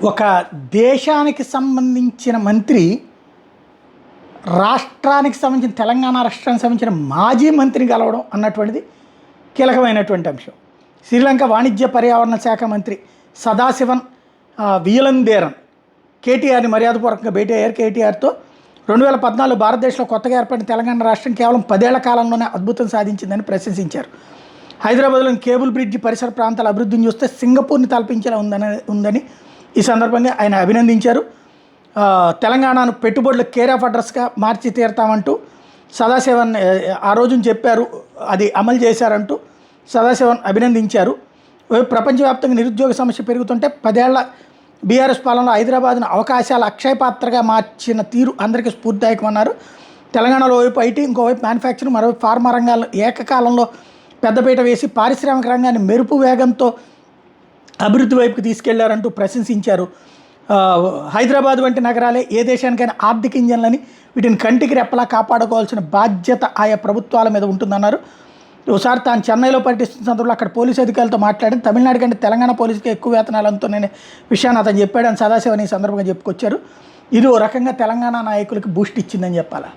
ఒక దేశానికి సంబంధించిన మంత్రి రాష్ట్రానికి సంబంధించిన తెలంగాణ రాష్ట్రానికి సంబంధించిన మాజీ మంత్రిని కలవడం అన్నటువంటిది కీలకమైనటువంటి అంశం. శ్రీలంక వాణిజ్య పర్యావరణ శాఖ మంత్రి సదాశివన్ వియలందేరన్ కేటీఆర్ని మర్యాదపూర్వకంగా భేటీ అయ్యారు. కేటీఆర్తో 2014 భారతదేశంలో కొత్తగా ఏర్పడిన తెలంగాణ రాష్ట్రం కేవలం 10 ఏళ్ల కాలంలోనే అద్భుతం సాధించిందని ప్రశంసించారు. హైదరాబాద్లోని కేబుల్ బ్రిడ్జి పరిసర ప్రాంతాల అభివృద్ధిని చూస్తే సింగపూర్ని తలపించేలా ఉందని ఈ సందర్భంగా ఆయన అభినందించారు. తెలంగాణను పెట్టుబడుల కేర్ ఆఫ్ అడ్రస్గా మార్చి తీరుతామంటూ సదాశివన్ ఆ రోజున చెప్పారు, అది అమలు చేశారంటూ సదాశివన్ అభినందించారు. ప్రపంచవ్యాప్తంగా నిరుద్యోగ సమస్య పెరుగుతుంటే 10 ఏళ్ల బీఆర్ఎస్ పాలనలో హైదరాబాద్ను అవకాశాల అక్షయపాత్రగా మార్చిన తీరు అందరికీ స్ఫూర్తిదాయకమన్నారు. తెలంగాణలో వైపు ఐటీ, ఇంకోవైపు మ్యానుఫ్యాక్చరింగ్, మరోవైపు ఫార్మా రంగాలను ఏకకాలంలో పెద్దపీట వేసి పారిశ్రామిక రంగాన్ని మెరుపు వేగంతో అభివృద్ధి వైపుకి తీసుకెళ్లారంటూ ప్రశంసించారు. హైదరాబాద్ వంటి నగరాలే ఏ దేశానికైనా ఆర్థిక ఇంజన్లని, వీటిని కంటికి రెప్పలా కాపాడుకోవాల్సిన బాధ్యత ఆయా ప్రభుత్వాల మీద ఉంటుందన్నారు. ఒకసారి తాను చెన్నైలో పర్యటిస్తున్న సందర్భంలో అక్కడ పోలీసు అధికారులతో మాట్లాడి తమిళనాడు కంటే తెలంగాణ పోలీసుకి ఎక్కువ వేతనాలంతో నేను విషయాన్ని అతను చెప్పాడని సదాశివన్ ఈ సందర్భంగా చెప్పుకొచ్చారు. ఇది ఓ రకంగా తెలంగాణ నాయకులకి బూస్ట్ ఇచ్చిందని చెప్పాలి.